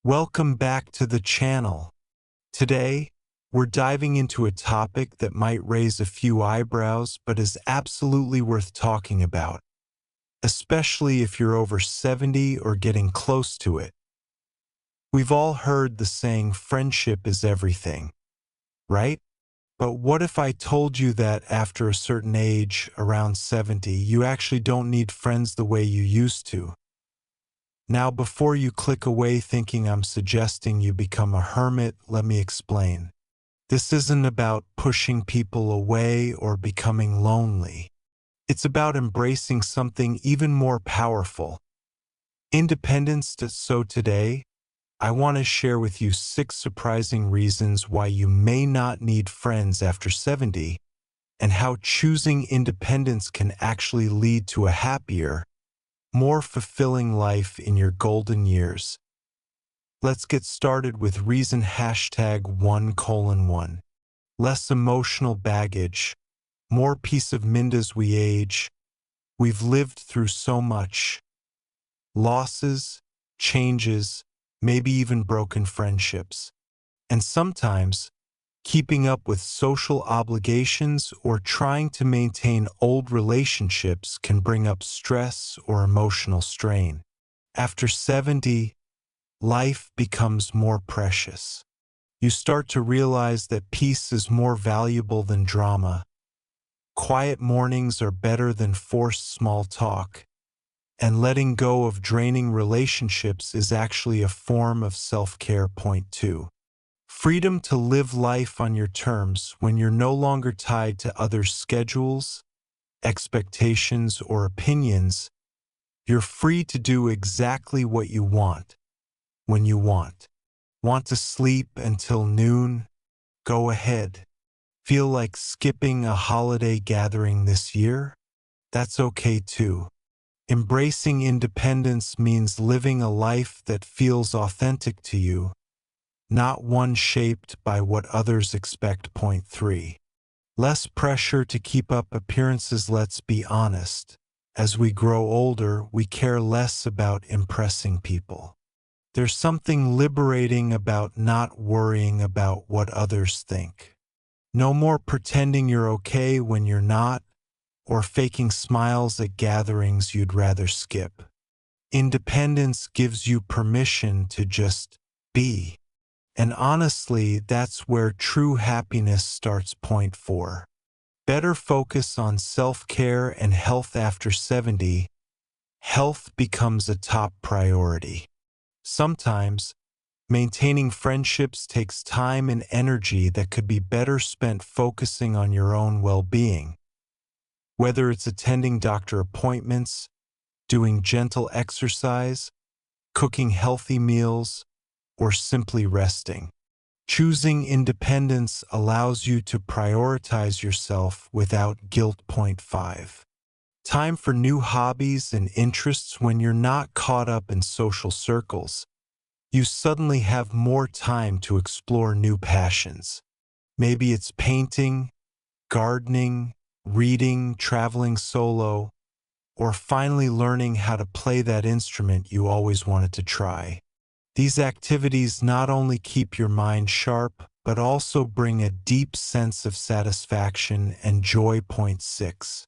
Welcome back to the channel. Today, we're diving into a topic that might raise a few eyebrows but is absolutely worth talking about, especially if you're over 70 or getting close to it. We've all heard the saying, friendship is everything, right? But what if I told you that after a certain age, around 70, you actually don't need friends the way you used to? Now, before you click away thinking I'm suggesting you become a hermit, let me explain. This isn't about pushing people away or becoming lonely. It's about embracing something even more powerful. Independence. So today, I want to share with you 6 surprising reasons why you may not need friends after 70, and how choosing independence can actually lead to a happier, more fulfilling life in your golden years. Let's get started with reason #1:1. Less emotional baggage, more peace of mind as we age. We've lived through so much. Losses, changes, maybe even broken friendships. And sometimes, keeping up with social obligations or trying to maintain old relationships can bring up stress or emotional strain. After 70, life becomes more precious. You start to realize that peace is more valuable than drama. Quiet mornings are better than forced small talk. And letting go of draining relationships is actually a form of self-care. Point 2. Freedom to live life on your terms. When you're no longer tied to others' schedules, expectations, or opinions, you're free to do exactly what you want, when you want. Want to sleep until noon? Go ahead. Feel like skipping a holiday gathering this year? That's okay too. Embracing independence means living a life that feels authentic to you, not one shaped by what others expect. Point 3. Less pressure to keep up appearances. Let's be honest. As we grow older, we care less about impressing people. There's something liberating about not worrying about what others think. No more pretending you're okay when you're not, or faking smiles at gatherings you'd rather skip. Independence gives you permission to just be. And honestly, that's where true happiness starts. Point 4. Better focus on self-care and health. After 70, health becomes a top priority. Sometimes, maintaining friendships takes time and energy that could be better spent focusing on your own well-being. Whether it's attending doctor appointments, doing gentle exercise, cooking healthy meals, or simply resting. Choosing independence allows you to prioritize yourself without guilt. Point 5. Time for new hobbies and interests. When you're not caught up in social circles, you suddenly have more time to explore new passions. Maybe it's painting, gardening, reading, traveling solo, or finally learning how to play that instrument you always wanted to try. These activities not only keep your mind sharp, but also bring a deep sense of satisfaction and joy. Point 6.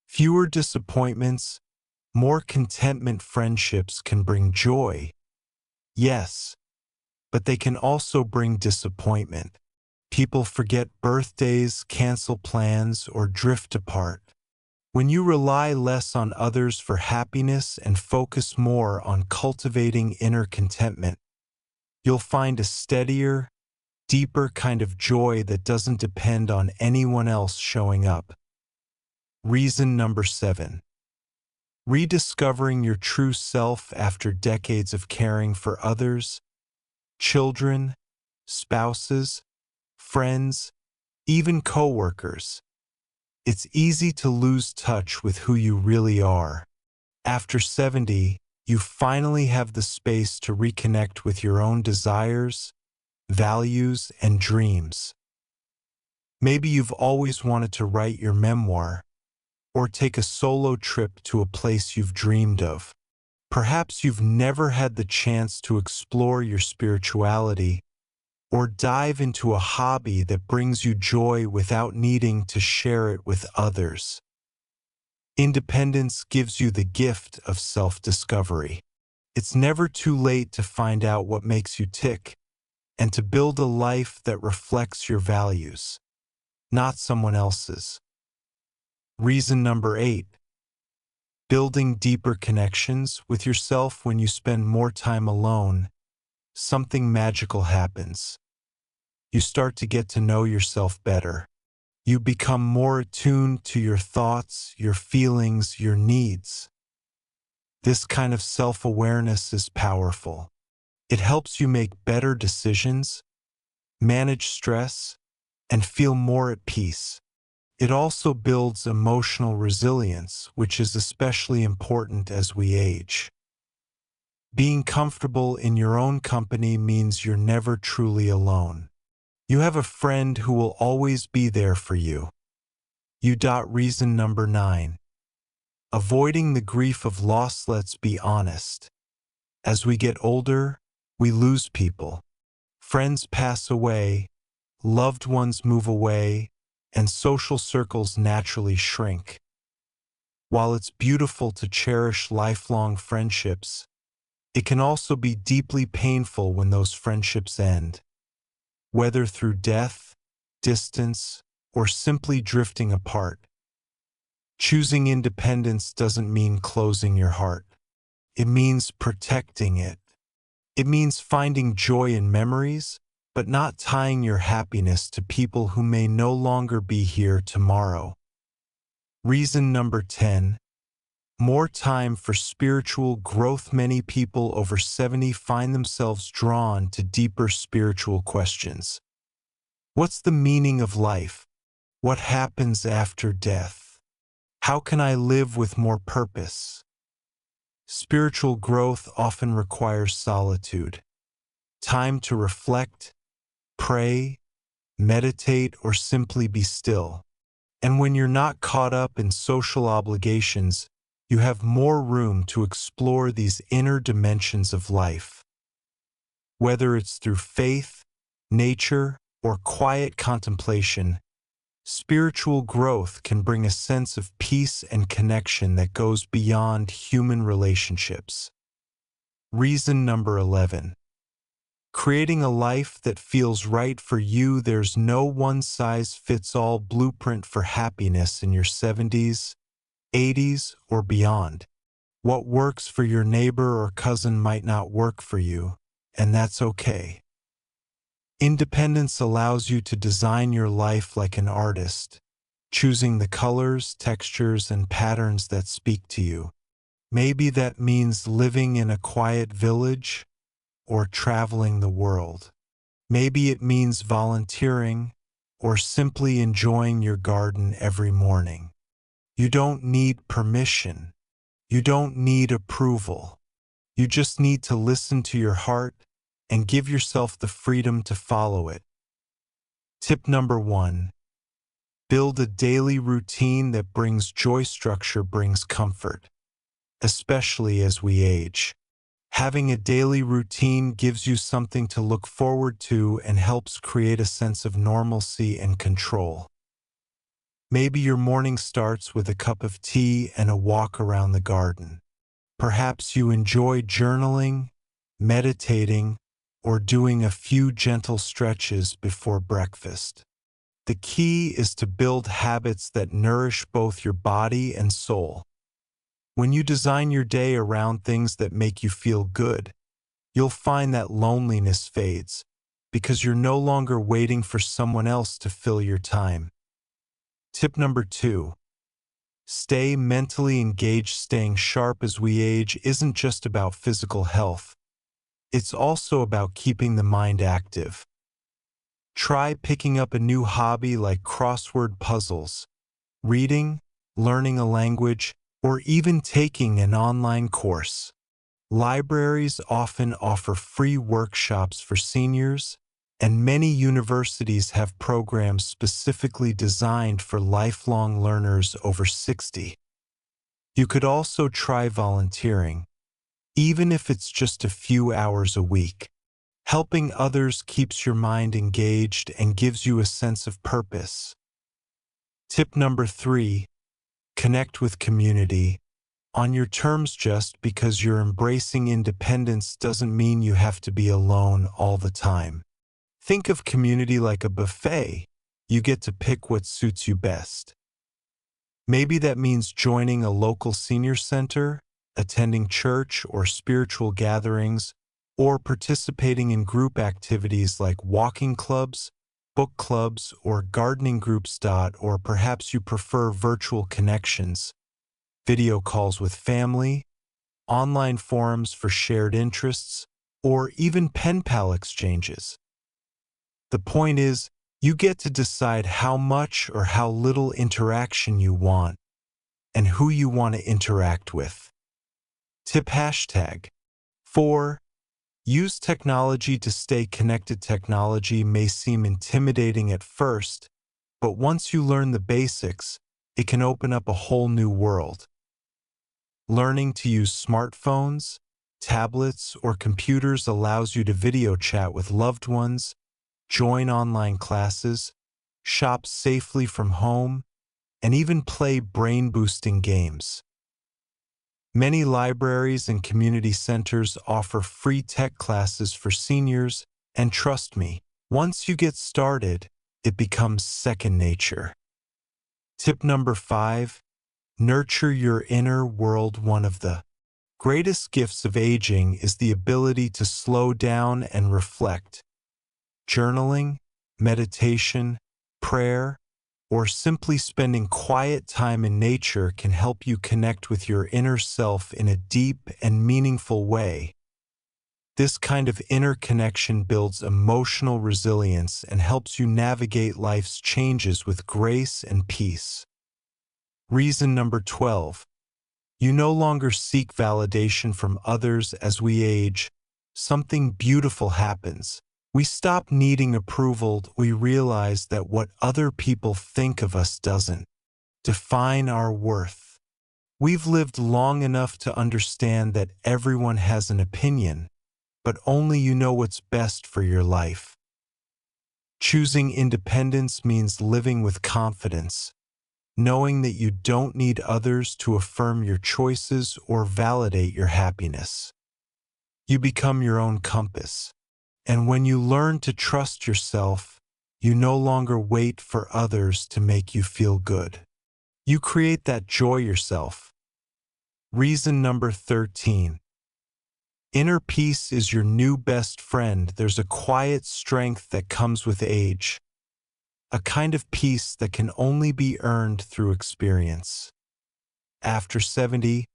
Fewer disappointments, more contentment. Friendships can bring joy, yes, but they can also bring disappointment. People forget birthdays, cancel plans, or drift apart. When you rely less on others for happiness and focus more on cultivating inner contentment, you'll find a steadier, deeper kind of joy that doesn't depend on anyone else showing up. Reason number 7. Rediscovering your true self after decades of caring for others, children, spouses, friends, even coworkers. It's easy to lose touch with who you really are. After 70, you finally have the space to reconnect with your own desires, values, and dreams. Maybe you've always wanted to write your memoir, or take a solo trip to a place you've dreamed of. Perhaps you've never had the chance to explore your spirituality or dive into a hobby that brings you joy without needing to share it with others. Independence gives you the gift of self-discovery. It's never too late to find out what makes you tick and to build a life that reflects your values, not someone else's. Reason number 8. Building deeper connections with yourself. When you spend more time alone, something magical happens. You start to get to know yourself better. You become more attuned to your thoughts, your feelings, your needs. This kind of self-awareness is powerful. It helps you make better decisions, manage stress, and feel more at peace. It also builds emotional resilience, which is especially important as we age. Being comfortable in your own company means you're never truly alone. You have a friend who will always be there for you. Reason number 9. Avoiding the grief of loss. Let's be honest. As we get older, we lose people. Friends pass away, loved ones move away, and social circles naturally shrink. While it's beautiful to cherish lifelong friendships, it can also be deeply painful when those friendships end. Whether through death, distance, or simply drifting apart. Choosing independence doesn't mean closing your heart. It means protecting it. It means finding joy in memories, but not tying your happiness to people who may no longer be here tomorrow. Reason number 10. More time for spiritual growth. Many people over 70 find themselves drawn to deeper spiritual questions. What's the meaning of life? What happens after death? How can I live with more purpose? Spiritual growth often requires solitude, time to reflect, pray, meditate, or simply be still. And when you're not caught up in social obligations, you have more room to explore these inner dimensions of life. Whether it's through faith, nature, or quiet contemplation, spiritual growth can bring a sense of peace and connection that goes beyond human relationships. Reason number 11. Creating a life that feels right for you. There's no one-size-fits-all blueprint for happiness in your 70s, 80s, or beyond. What works for your neighbor or cousin might not work for you, and that's okay. Independence allows you to design your life like an artist, choosing the colors, textures, and patterns that speak to you. Maybe that means living in a quiet village or traveling the world. Maybe it means volunteering or simply enjoying your garden every morning. You don't need permission. You don't need approval. You just need to listen to your heart and give yourself the freedom to follow it. Tip number 1. Build a daily routine that brings joy. Structure brings comfort, especially as we age. Having a daily routine gives you something to look forward to and helps create a sense of normalcy and control. Maybe your morning starts with a cup of tea and a walk around the garden. Perhaps you enjoy journaling, meditating, or doing a few gentle stretches before breakfast. The key is to build habits that nourish both your body and soul. When you design your day around things that make you feel good, you'll find that loneliness fades because you're no longer waiting for someone else to fill your time. Tip number 2. Stay mentally engaged. Staying sharp as we age isn't just about physical health. It's also about keeping the mind active. Try picking up a new hobby like crossword puzzles, reading, learning a language, or even taking an online course. Libraries often offer free workshops for seniors, and many universities have programs specifically designed for lifelong learners over 60. You could also try volunteering. even if it's just a few hours a week. Helping others keeps your mind engaged and gives you a sense of purpose. Tip number 3, connect with community. On your terms. Just because you're embracing independence doesn't mean you have to be alone all the time. Think of community like a buffet. You get to pick what suits you best. Maybe that means joining a local senior center, attending church or spiritual gatherings, or participating in group activities like walking clubs, book clubs, or gardening groups. Or perhaps you prefer virtual connections, video calls with family, online forums for shared interests, or even pen pal exchanges. The point is, you get to decide how much or how little interaction you want and who you want to interact with. Tip hashtag 4. Use technology to stay connected. Technology may seem intimidating at first, but once you learn the basics, it can open up a whole new world. Learning to use smartphones, tablets, or computers allows you to video chat with loved ones, join online classes, shop safely from home, and even play brain-boosting games. Many libraries and community centers offer free tech classes for seniors, and trust me, once you get started, it becomes second nature. Tip number 5, nurture your inner world. One of the greatest gifts of aging is the ability to slow down and reflect. Journaling, meditation, prayer, or simply spending quiet time in nature can help you connect with your inner self in a deep and meaningful way. This kind of inner connection builds emotional resilience and helps you navigate life's changes with grace and peace. Reason number 12. You no longer seek validation from others. As we age, something beautiful happens. We stop needing approval. We realize that what other people think of us doesn't define our worth. We've lived long enough to understand that everyone has an opinion, but only you know what's best for your life. Choosing independence means living with confidence, knowing that you don't need others to affirm your choices or validate your happiness. You become your own compass. And when you learn to trust yourself, you no longer wait for others to make you feel good. You create that joy yourself. Reason number 13. Inner peace is your new best friend. There's a quiet strength that comes with age, a kind of peace that can only be earned through experience. After 70,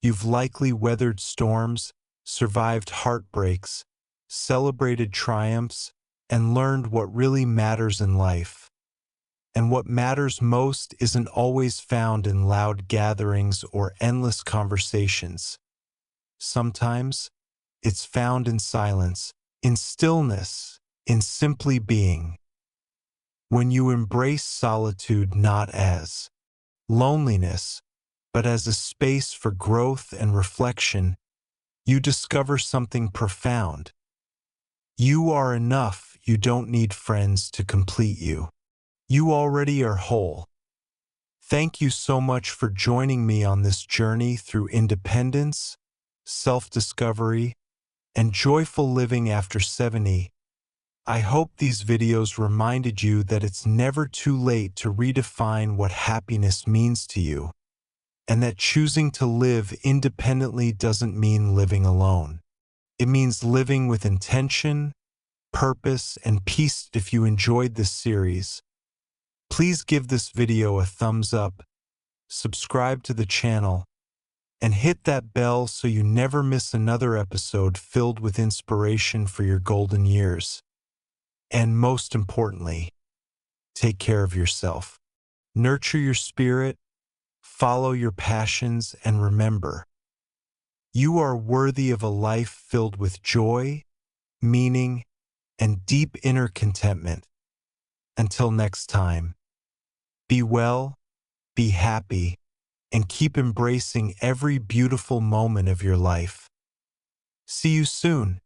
you've likely weathered storms, survived heartbreaks, celebrated triumphs, and learned what really matters in life. And what matters most isn't always found in loud gatherings or endless conversations. Sometimes, it's found in silence, in stillness, in simply being. When you embrace solitude not as loneliness, but as a space for growth and reflection, you discover something profound. You are enough. You don't need friends to complete you. You already are whole. Thank you so much for joining me on this journey through independence, self-discovery, and joyful living after 70. I hope these videos reminded you that it's never too late to redefine what happiness means to you, and that choosing to live independently doesn't mean living alone. It means living with intention, purpose, and peace. If you enjoyed this series, please give this video a thumbs up, subscribe to the channel, and hit that bell so you never miss another episode filled with inspiration for your golden years. And most importantly, take care of yourself. Nurture your spirit, follow your passions, and remember, you are worthy of a life filled with joy, meaning, and deep inner contentment. Until next time, be well, be happy, and keep embracing every beautiful moment of your life. See you soon.